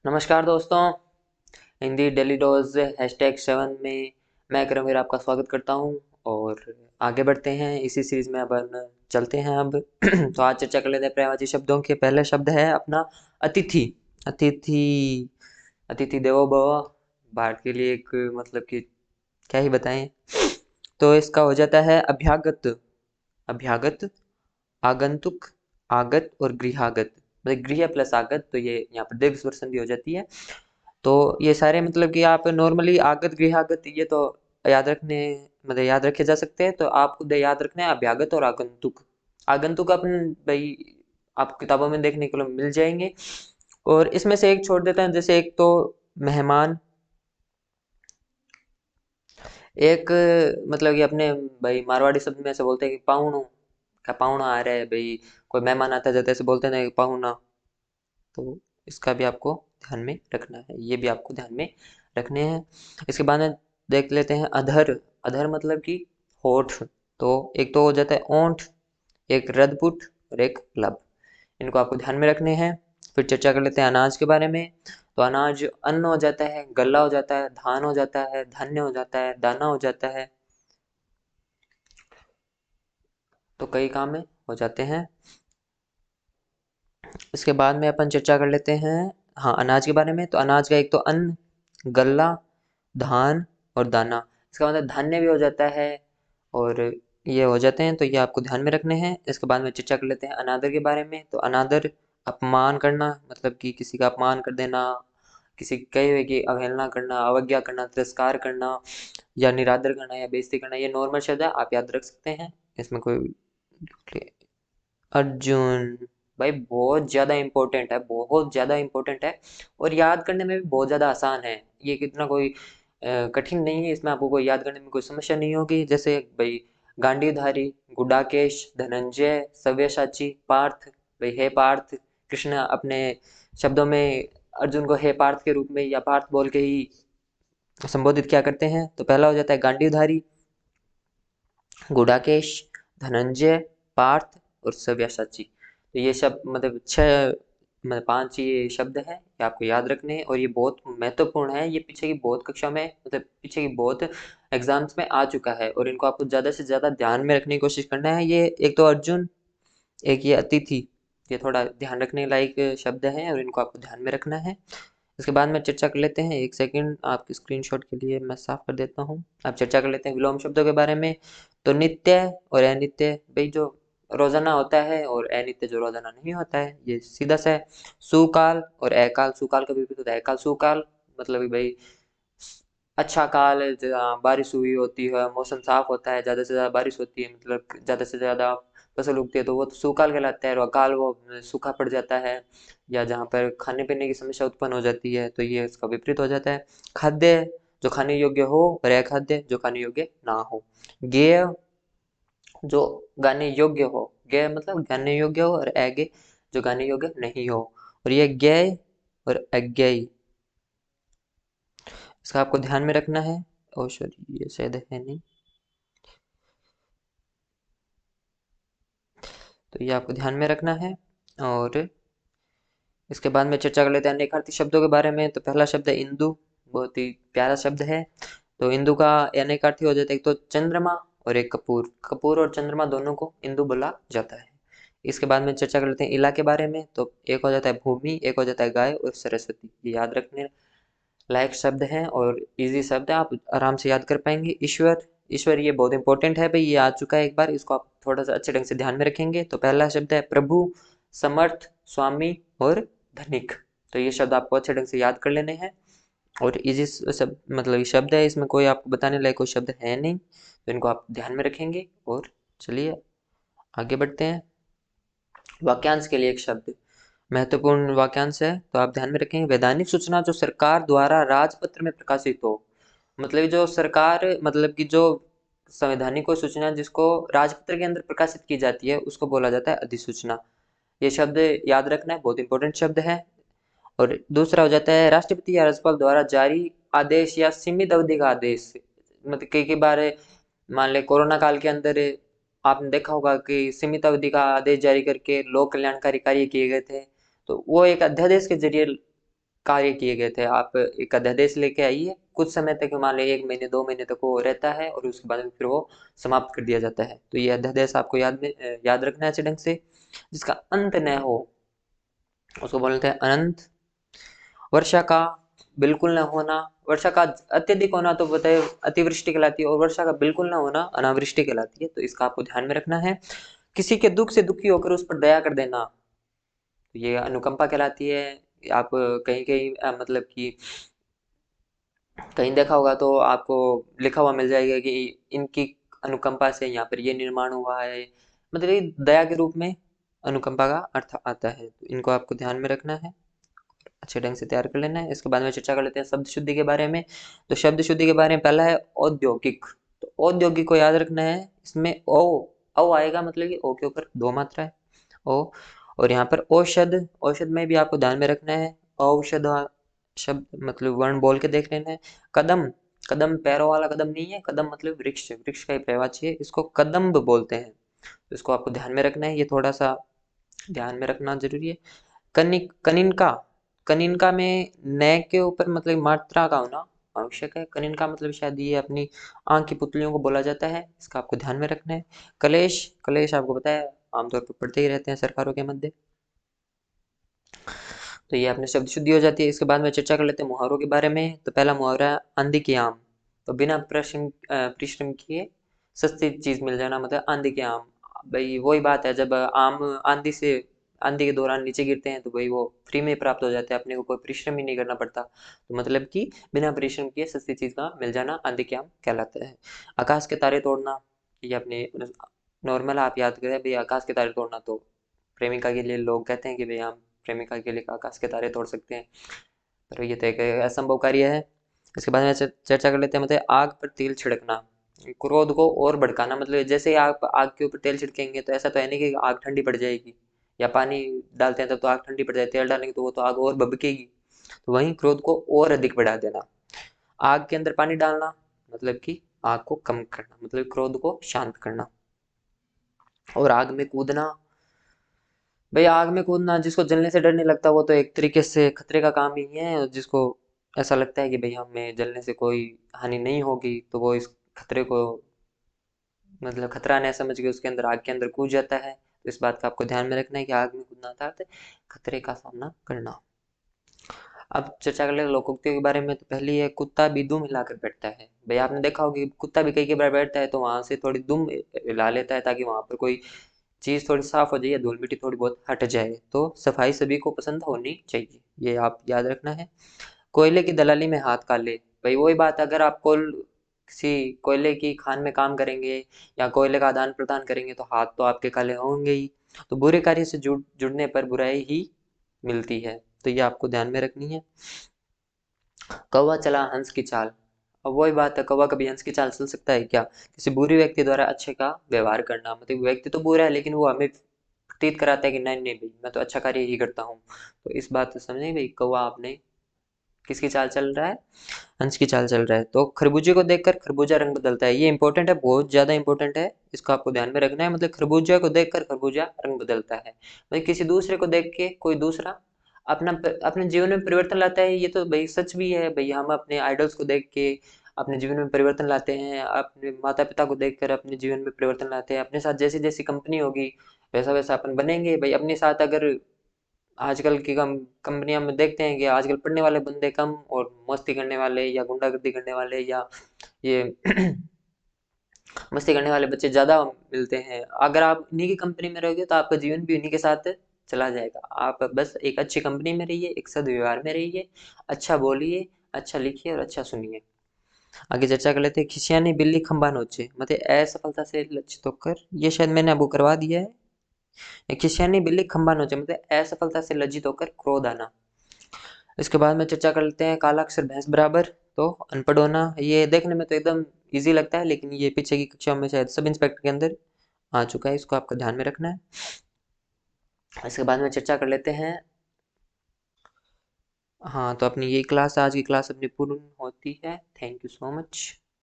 नमस्कार दोस्तों। Hindi daily dose #7 में मैं करमवीर आपका स्वागत करता हूं और आगे बढ़ते हैं इसी सीरीज में। अब चलते हैं अब तो आज चर्चा कर लेते हैं पर्यायवाची शब्दों के। पहले शब्द है अपना अतिथि। अतिथि अतिथि देवो भव। भारत के लिए एक मतलब कि क्या ही बताएं। तो इसका हो जाता है अभ्यागत। अभ्यागत, आगंतुक, आगत और गृहागत। मतलब गृह प्लस आगत, तो ये यहाँ पर दीर्घ स्वर संधि हो जाती है। तो ये सारे मतलब कि आप नॉर्मली आगत गृहागत ये तो याद रखने मतलब याद रखे जा सकते हैं। तो आपको याद रखना है अभ्यागत और आगंतुक। आगंतुक अपन भाई आप किताबों में देखने को मिल जाएंगे। और इसमें से एक छोड़ देता है, जैसे एक तो मेहमान। एक मतलब कि अपने भाई मारवाड़ी शब्द में ऐसे बोलते हैं कि पाहुणो का पाहुणा आ रहा है भाई। कोई मेहमान आता जाता है ऐसे बोलते हैं ना कि पाहुणा। तो इसका भी आपको ध्यान में रखना है, ये भी आपको ध्यान में रखने हैं। इसके बाद में देख लेते हैं अधर। अधर मतलब कि होठ। तो एक तो हो जाता है ओंठ, एक रदपुट और एक लब। इनको आपको ध्यान में रखने हैं। फिर चर्चा कर लेते हैं अनाज के बारे में। तो अनाज अन्न हो जाता है, गल्ला हो जाता है, धान हो जाता है, धान्य हो जाता है, दाना हो जाता है। तो कई काम में हो जाते हैं। इसके बाद में अपन चर्चा कर लेते हैं हाँ अनाज के बारे में। तो अनाज का एक तो अन्न, गल्ला, धान और दाना। इसका मतलब धान्य भी हो जाता है और ये हो जाते हैं। तो ये आपको ध्यान में रखने हैं। इसके बाद में चर्चा कर लेते हैं अनादर के बारे में। तो अनादर अपमान करना, मतलब कि किसी का अपमान कर देना, किसी कहे हुए की अवहेलना करना, अवज्ञा करना, तिरस्कार करना या निरादर करना या बेइज्जती करना। ये नॉर्मल शब्द है, आप याद रख सकते हैं। इसमें कोई अर्जुन भाई बहुत ज्यादा इंपॉर्टेंट है, बहुत ज्यादा इंपॉर्टेंट है। और याद करने में भी बहुत ज्यादा आसान है। ये कितना कोई कठिन नहीं है। इसमें आपको कोई याद करने में कोई समस्या नहीं होगी। जैसे भाई गांडीवधारी, गुडाकेश, धनंजय, सव्यसाची, पार्थ। भाई हे पार्थ, कृष्ण अपने शब्दों में अर्जुन को हे पार्थ के रूप में या पार्थ बोल के ही संबोधित क्या करते हैं। तो पहला हो जाता है गांडीवधारी, गुडाकेश, धनंजय, पार्थ और सव्यसाची। तो ये शब्द मतलब छह मतलब 5 ये शब्द हैं, ये आपको याद रखने हैं। और ये बहुत महत्वपूर्ण है। ये पीछे की बहुत कक्षा में मतलब पीछे की बहुत एग्जाम्स में आ चुका है और इनको आपको ज़्यादा से ज़्यादा ध्यान में रखने की कोशिश करना है। ये एक तो अर्जुन, एक ये अतिथि, ये थोड़ा ध्यान रखने लायक शब्द हैं और इनको आपको ध्यान में रखना है। इसके बाद में चर्चा कर लेते हैं। एक सेकंड आपके स्क्रीनशॉट के लिए मैं साफ कर देता हूँ। आप चर्चा कर लेते हैं विलोम शब्दों के बारे में। तो नित्य और अनित्य भाई जो रोजाना होता है और अनित्य जो रोजाना नहीं होता है, ये सीधा सा है। सुकाल और अकाल। सुकाल का विपरीत होता है अकाल। सुकाल मतलब कि भाई अच्छा काल है जहाँ बारिश हुई होती है, मौसम साफ होता है, ज्यादा से ज्यादा बारिश होती है, मतलब ज्यादा से ज्यादा फसल उगती है, तो वो तो सुकाल कहलाता है। और अकाल वो सूखा पड़ जाता है या जहाँ पर खाने पीने की समस्या उत्पन्न हो जाती है, तो ये इसका विपरीत हो जाता है। खाद्य जो खाने योग्य हो और अखाद्य जो खाने योग्य ना हो। गेय जो गाने योग्य हो। गेय मतलब गाने योग्य हो और अज्ञेय जो गाने योग्य नहीं हो। और ये ज्ञेय और अज्ञेय, इसका आपको ध्यान में रखना है। ओ सॉरी ये शायद है नहीं। तो ये आपको ध्यान में रखना है। और इसके बाद में चर्चा कर लेते हैं अनेकार्थी शब्दों के बारे में। तो पहला शब्द है इंदु। बहुत ही प्यारा शब्द है। तो इंदु का अनेकार्थी हो जाता है एक तो चंद्रमा और एक कपूर। कपूर और चंद्रमा दोनों को इंदु बोला जाता है। इसके बाद में चर्चा कर लेते हैं इला के बारे में। तो एक हो जाता है भूमि, एक हो जाता है गाय और सरस्वती। ये याद रखने लायक शब्द हैं और इजी शब्द है, आप आराम से याद कर पाएंगे। ईश्वर। ईश्वर ये बहुत इंपॉर्टेंट है भाई, ये आ चुका है एक बार, इसको आप थोड़ा सा अच्छे ढंग से ध्यान में रखेंगे। तो पहला शब्द है प्रभु, समर्थ, स्वामी और धनिक। तो ये शब्द आपको अच्छे ढंग से याद कर लेने हैं और इजी सब मतलब ये शब्द है, इसमें कोई आपको बताने लायक कोई शब्द है नहीं, तो इनको आप ध्यान में रखेंगे। और चलिए आगे बढ़ते हैं। वाक्यांश के लिए एक शब्द महत्वपूर्ण वाक्यांश है, तो आप ध्यान में रखेंगे। वैधानिक सूचना जो सरकार द्वारा राजपत्र में प्रकाशित हो। मतलब जो सरकार मतलब कि जो संवैधानिक कोई सूचना जिसको राजपत्र के अंदर प्रकाशित की जाती है उसको बोला जाता है अधिसूचना। ये शब्द याद रखना है, बहुत इंपॉर्टेंट शब्द है। और दूसरा हो जाता है राष्ट्रपति या राज्यपाल द्वारा जारी आदेश या सीमित अवधि का आदेश। मतलब कई कई बार मान ले कोरोना काल के अंदर आपने देखा होगा कि सीमित अवधि का आदेश जारी करके लोक कल्याणकारी कार्य किए गए थे। तो वो एक अध्यादेश के जरिए कार्य किए गए थे। आप एक अध्यादेश लेके आइए, कुछ समय तक, मान लीजिए 1 महीने 2 महीने तक वो रहता है और उसके बाद में फिर वो समाप्त कर दिया जाता है। तो ये अध्यादेश आपको याद रखना है अच्छे ढंग से। जिसका अंत न हो उसको बोलते हैं अनंत। वर्षा का बिल्कुल न होना, वर्षा का अत्यधिक होना तो बताए अतिवृष्टि कहलाती है, और वर्षा का बिल्कुल न होना अनावृष्टि कहलाती है। तो इसका आपको ध्यान में रखना है। किसी के दुख से दुखी होकर उस पर दया कर देना, तो ये अनुकंपा कहलाती है। आप कहीं कहीं मतलब कि कहीं देखा होगा तो आपको लिखा हुआ मिल जाएगा कि इनकी अनुकंपा से यहाँ पर ये निर्माण हुआ है, मतलब ये दया के रूप में अनुकंपा का अर्थ आता है। तो इनको आपको ध्यान में रखना है, अच्छे ढंग से तैयार कर लेना है। इसके बाद में चर्चा कर लेते हैं शब्द शुद्धि के बारे में। तो शब्द शुद्धि के बारे में पहला है औद्योगिक। तो औद्योगिक को याद रखना है, इसमें ओ आएगा, मतलब कि ओ के ऊपर 2 मात्रा है ओ। और यहाँ पर औषध, औषध में भी आपको ध्यान में रखना है औषध शब्द, मतलब वर्ण बोल के देख लेना है। कदम, कदम पैरों वाला कदम नहीं है, कदम मतलब वृक्ष, वृक्ष का ही प्रवाची है, इसको कदम्ब बोलते हैं। तो इसको आपको ध्यान में रखना है, ये थोड़ा सा ध्यान में रखना जरूरी है। कनिनका, कनिनका में न के ऊपर मतलब मात्रा का होना आवश्यक है। कनिनका मतलब शायद ये अपनी आंख की पुतलियों को बोला जाता है, इसका आपको ध्यान में रखना है। कलेश, कलेश आपको पता है आमतौर पर पढ़ते ही रहते हैं सरकारों के मध्य। तो ये अपने शब्द शुद्धि हो जाती है। इसके बाद में चर्चा कर लेते हैं मुहावरों के बारे में। तो पहला मुहावरा है आंधी की आम। तो बिना परिश्रम किए सस्ती चीज मिल जाना, मतलब आंधी के आम। भाई वही बात है, जब आम आंधी से, आंधी के दौरान नीचे गिरते हैं तो भाई वो फ्री में प्राप्त हो जाते हैं, अपने को कोई परिश्रम ही नहीं करना पड़ता। तो मतलब कि बिना परिश्रम किए सस्ती चीज का मिल जाना आंधी के आम कहलाता है। आकाश के तारे तोड़ना, ये अपने नॉर्मल आप याद करें भाई, आकाश के तारे तोड़ना तो प्रेमिका के लिए लोग कहते हैं कि भाई हम प्रेमिका के लिए आकाश के तारे तोड़ सकते हैं, पर ये तो एक असंभव कार्य है। इसके बाद में चर्चा कर लेते हैं, मतलब आग पर तेल छिड़कना, क्रोध को और भड़काना। मतलब जैसे ही आप आग के ऊपर तेल छिड़केंगे तो ऐसा तो है नहीं कि आग ठंडी पड़ जाएगी, या पानी डालते हैं तब तो आग ठंडी पड़ जाए, तेल डालेंगे तो वो तो आग और भभकेगी। तो वहीं क्रोध को और अधिक बढ़ा देना। आग के अंदर पानी डालना मतलब कि आग को कम करना, मतलब क्रोध को शांत करना। और आग में कूदना, भाई आग में कूदना, जिसको जलने से डर नहीं लगता वो तो एक तरीके से खतरे का काम ही है, और जिसको ऐसा लगता है कि भाई हमें जलने से कोई हानि नहीं होगी तो वो इस खतरे को, मतलब खतरा न समझ के उसके अंदर, आग के अंदर कूद जाता है। तो इस बात का आपको ध्यान में रखना है कि आग में कूदना था अर्थ खतरे का सामना करना। अब चर्चा कर ले लोकोक्तियों के बारे में। तो पहली है कुत्ता भी दुम हिलाकर बैठता है। भाई आपने देखा होगा कि कुत्ता भी कई बार बैठता है तो वहां से थोड़ी दुम हिला लेता है ताकि वहां पर कोई चीज थोड़ी साफ हो जाए या धूल मिट्टी थोड़ी बहुत हट जाए। तो सफाई सभी को पसंद होनी चाहिए, ये आप याद रखना है। कोयले की दलाली में हाथ काले, भाई वही बात, अगर आप किसी कोयले की खान में काम करेंगे या कोयले का आदान प्रदान करेंगे तो हाथ तो आपके काले होंगे ही। तो बुरे कार्य से जुड़ने पर बुराई ही मिलती है, तो ये आपको ध्यान में रखनी है। कौवा चला हंस की चाल, अब वही बात है, कौवा कभी हंस की चाल चल सकता है क्या? किसी बुरी व्यक्ति द्वारा अच्छे का व्यवहार करना, मतलब व्यक्ति तो बुरा है लेकिन वो हमें प्रतीत कराता है कि नहीं नहीं भाई मैं तो अच्छा कार्य ही करता हूँ। तो इस बात को समझे भाई, कौवा आपने किसकी चाल चल रहा है? हंस की चाल चल रहा है। तो खरबूजे को देखकर खरबूजा रंग बदलता है, ये इंपॉर्टेंट है, बहुत ज्यादा इंपॉर्टेंट है, इसको आपको ध्यान में रखना है। मतलब खरबूजा को देखकर खरबूजा रंग बदलता है, मतलब किसी दूसरे को देख के कोई दूसरा अपना अपने जीवन में परिवर्तन लाता है। ये तो भाई सच भी है भाई, हम अपने आइडल्स को देख के अपने जीवन में परिवर्तन लाते हैं, अपने माता पिता को देखकर अपने जीवन में परिवर्तन लाते हैं। अपने साथ जैसी जैसी कंपनी होगी वैसा वैसा अपन बनेंगे भाई। अपने साथ अगर आजकल की कंपनियां में देखते हैं कि आजकल पढ़ने वाले बंदे कम और मस्ती करने वाले या गुंडागर्दी करने वाले या ये मस्ती करने वाले बच्चे ज्यादा मिलते हैं। अगर आप इन्हीं की कंपनी में रहोगे तो आपका जीवन भी उन्हीं के साथ चला जाएगा। आप बस एक अच्छी कंपनी में रहिए, एक सदव्यवहार में रहिए, अच्छा बोलिए, अच्छा लिखिए और अच्छा सुनिए। आगे चर्चा कर लेते हैं, खिसियानी बिल्ली खंबा नोचे, मतलब असफलता से लज्जित होकर, ये शायद मैंने आपको करवा दिया है। खिसियानी बिल्ली खंबा नोचे मतलब असफलता से लज्जित होकर क्रोध आना। इसके बाद में चर्चा कर लेते हैं काला अक्षर भैंस बराबर, तो अनपढ़ होना। ये देखने में तो एकदम इजी लगता है लेकिन ये पीछे की कक्षाओं में शायद सब इंस्पेक्टर के अंदर आ चुका है, इसको आपको ध्यान में रखना है। इसके बाद में चर्चा कर लेते हैं, हाँ तो अपनी ये क्लास, आज की क्लास अपनी पूर्ण होती है। Thank you so much.